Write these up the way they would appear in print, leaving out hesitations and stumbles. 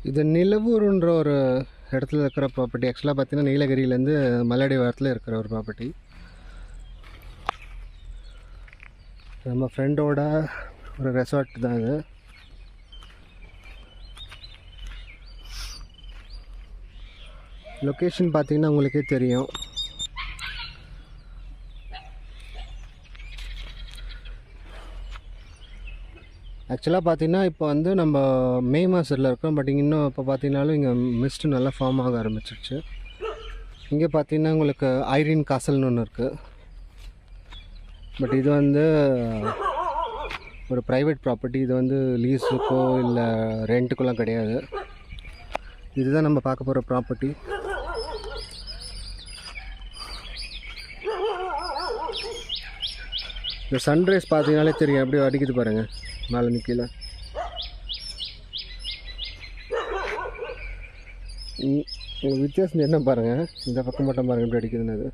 இது நிலவூருன்ற ஒரு இடத்துல இருக்கிற ப்ராப்பர்ட்டி. ஆக்சுவலாக பார்த்தீங்கன்னா நீலகிரியிலேருந்து மலையடி வாரத்தில் இருக்கிற ஒரு ப்ராப்பர்ட்டி. நம்ம ஃப்ரெண்டோட ஒரு ரெசார்ட் தான் இது. லொக்கேஷன் பார்த்தீங்கன்னா உங்களுக்கே தெரியும். ஆக்சுவலாக பார்த்தீங்கன்னா இப்போ வந்து நம்ம மே மாதத்தில் இருக்கோம். பட் இன்னும் இப்போ பார்த்தீங்கன்னாலும் இங்கே மிஸ்ட்டு நல்லா ஃபார்ம் ஆக ஆரம்பிச்சிருச்சு. இங்கே பார்த்தீங்கன்னா உங்களுக்கு ஐரின் காசல்னு ஒன்று இருக்குது. பட் இது வந்து ஒரு ப்ரைவேட் ப்ராப்பர்ட்டி. இது வந்து லீஸுக்கோ இல்லை ரெண்ட்டுக்கெல்லாம் கிடையாது. இதுதான் நம்ம பார்க்க போகிற ப்ராப்பர்ட்டி. இந்த சன்ரைஸ் பார்த்தீங்கனாலே தெரியும், அப்படியே அடிக்குது பாருங்கள் மேலே நிற்கல. வித்தியாசம் என்ன பாருங்கள், இந்த பக்கம் மட்டும் பாருங்கள் எப்படி அடிக்குதுன்னு. அது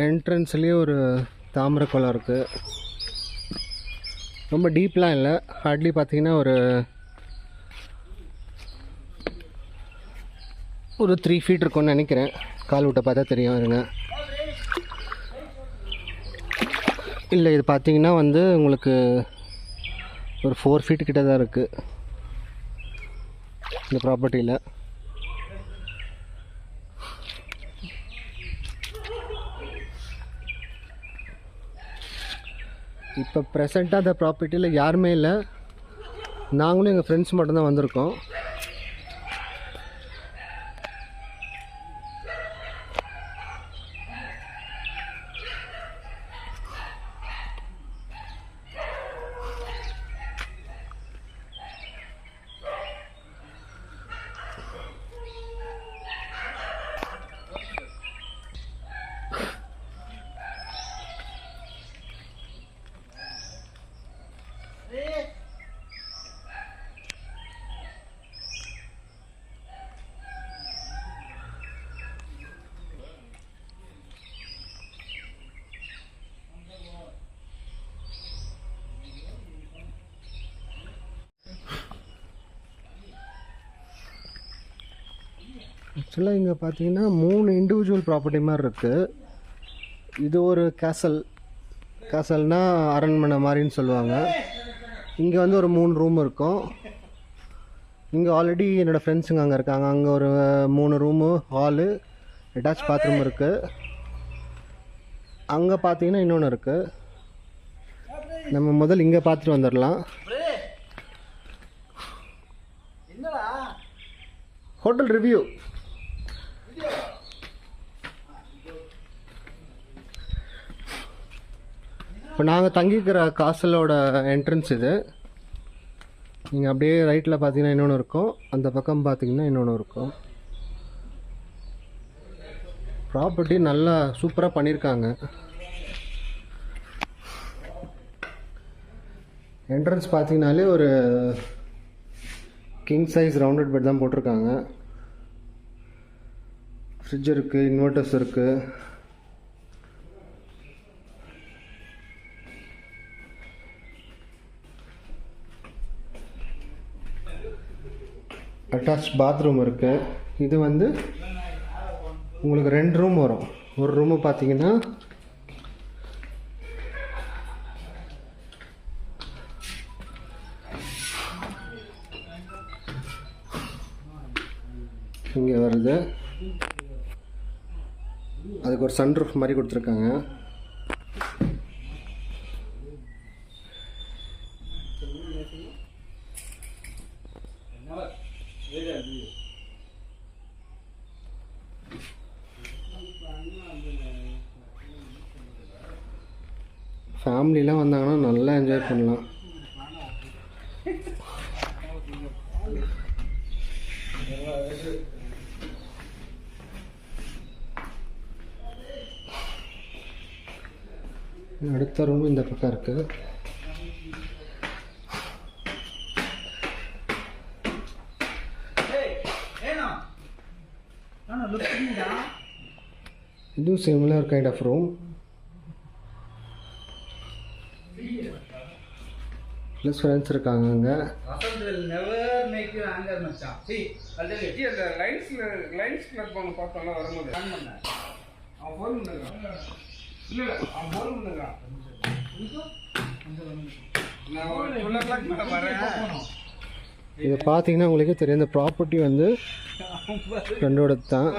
என்ட்ரன்ஸ்லேயே ஒரு தாமரை குளம் இருக்குது. ரொம்ப டீப்லாம் இல்லை, ஹார்ட்லி பார்த்தீங்கன்னா ஒரு 3 ஃபீட் இருக்கும்னு நினைக்கிறேன். கால் விட்ட பார்த்தா தெரியும் இருங்க. இல்லை, இது பார்த்தீங்கன்னா வந்து உங்களுக்கு ஒரு 4 ஃபீட் கிட்ட தான் இருக்குது இந்த ப்ராப்பர்ட்டியில். இப்போ ப்ரெசண்ட்டாக அந்த ப்ராப்பர்ட்டியில் யாருமே இல்லை. நாங்களும் எங்கள் ஃப்ரெண்ட்ஸ் மட்டும்தான் வந்திருக்கோம். ஆக்சுவலாக இங்கே பார்த்தீங்கன்னா 3 இண்டிவிஜுவல் ப்ராப்பர்ட்டி மாதிரி இருக்குது. இது ஒரு கேசல்னால் அரண்மனை மாதிரின்னு சொல்லுவாங்க. இங்கே வந்து ஒரு 3 ரூம் இருக்கும். இங்கே ஆல்ரெடி என்னோடய ஃப்ரெண்ட்ஸுங்க அங்கே இருக்காங்க. அங்கே ஒரு 3 ரூமு, ஹாலு, அட்டாச் பாத்ரூம் இருக்குது. அங்கே பார்த்தீங்கன்னா இன்னொன்று இருக்குது. நம்ம முதல்ல இங்கே பார்த்துட்டு வந்துடலாம். Hotel review. இப்போ நாங்கள் தங்கிக்கிற காசலோட என்ட்ரன்ஸ் இது. நீங்கள் அப்படியே ரைட்டில் பார்த்தீங்கன்னா இன்னொன்று இருக்கும், அந்த பக்கம் பார்த்தீங்கன்னா இன்னொன்று இருக்கும். ப்ராப்பர்ட்டி நல்லா சூப்பராக பண்ணியிருக்காங்க. என்ட்ரன்ஸ் பார்த்தீங்கன்னாலே ஒரு கிங் சைஸ் ரவுண்டட் பெட் தான் போட்டிருக்காங்க. ஃப்ரிட்ஜ் இருக்குது, இன்வெர்டர்ஸ் இருக்குது. அட்டாச் பாத்ரூம் இருக்குது. இது வந்து உங்களுக்கு 2 ரூம் வரும். ஒரு ரூமு பார்த்தீங்கன்னா இங்கே வருது. அதுக்கு ஒரு சன்ரூஃப் மாதிரி கொடுத்துருக்காங்க. ஃபேமிலிலாம் வந்தாங்கன்னா நல்லா என்ஜாய் பண்ணலாம். அடுத்த ரூம் இந்த பக்கம் இருக்குது. இதுவும் similar kind of room. Plus friends இருக்காங்க அங்கே. இது பார்த்தீங்கன்னா உங்களுக்கே தெரியும், இந்த ப்ராப்பர்ட்டி வந்து ஃப்ரெண்டோட தான்.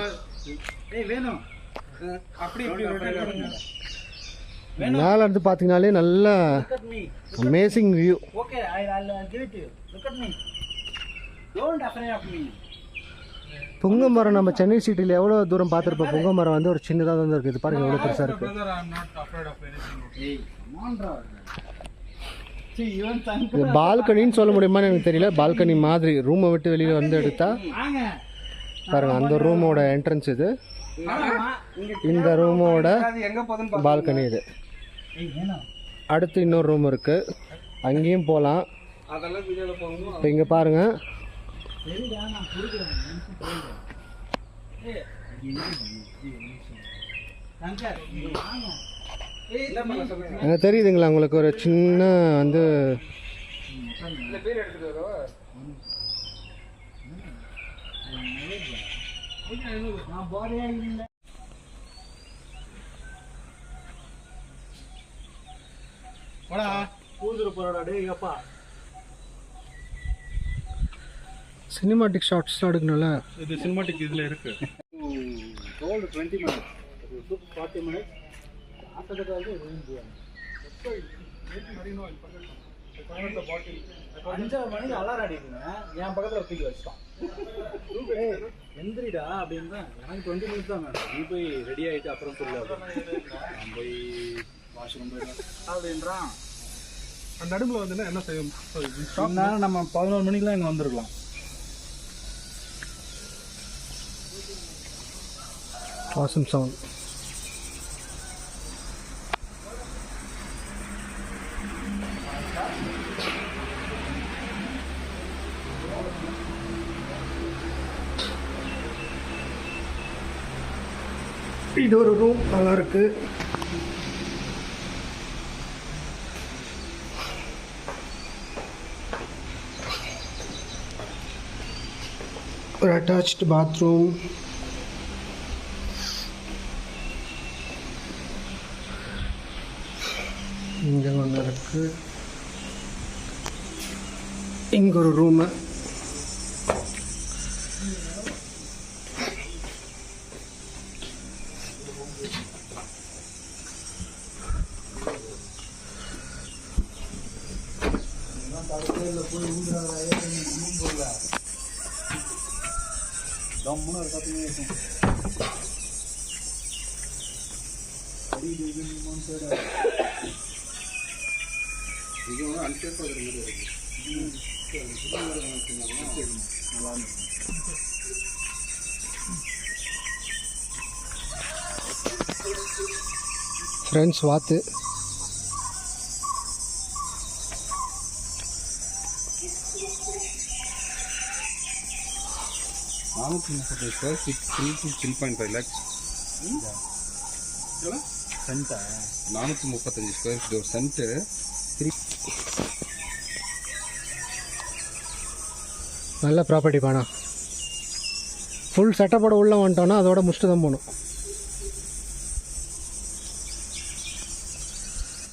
மேலே இருந்து பார்த்தீங்கன்னாலே நல்ல அமேசிங் வியூ. புங்க மரம் நம்ம சென்னை சிட்டியில் எவ்வளோ தூரம் பார்த்துருப்போம். புங்க மரம் வந்து ஒரு சின்னதாக தான் இருக்குது. இது பாருங்கள் எவ்வளோ பெருசாக இருக்குது. இது பால்கனின்னு சொல்ல முடியுமான்னு எனக்கு தெரியல. பால்கனி மாதிரி ரூமை விட்டு வெளியில் வந்து எடுத்தா பாருங்கள், அந்த ரூமோட என்ட்ரன்ஸ் இது. இந்த ரூமோட பால்கனி இது. அடுத்து இன்னொரு ரூம் இருக்குது, அங்கேயும் போகலாம். இப்போ இங்கே பாருங்கள், அங்கே தெரியுதுங்களா உங்களுக்கு ஒரு சின்ன வந்து சினிமாட்டிக் ஷார்ட்ஸ்லாம் எடுக்கணும்ல. இது சினிமாட்டிக் இதில் இருக்கு. 20 minutes, 40 minutes. After that also அஞ்சரை மணிக்கு அலாரம் அடிக்குங்க, என் பக்கத்தில் தூக்கி வச்சிட்டான். எந்திரிடா அப்படின்னு தான். எனக்கு 20 minutes தான் வேணும். நீ போய் ரெடி ஆகிட்டு அப்புறம் சொல்லு. நான் போய் வாஷ்ரூம் போயிடுவேன் அப்படின்றான். அந்த நடுவில் வந்து என்ன செய்யும், நம்ம 11 மணிக்கெலாம் இங்கே வந்துருக்கலாம். awesome sound. இது ஒரு ரூம் நல்லா இருக்கு. ஒரு அட்டாச்டு பாத்ரூம். இங்கே ஒன்று இருக்குது. இங்கே ஒரு ரூமு. ஃப்ரெண்ட்ஸ் வாத்து square feet, 3.5 lakhs. சென்டா 435 ஸ்கொயர் ஃபீட் ஒரு சென்ட்டு. நல்ல ப்ராப்பர்ட்டி பாண்ணா. ஃபுல் செட்டப்போட உள்ளே வந்துட்டோன்னா அதோட முடிச்சுட்டு தான் போகணும்.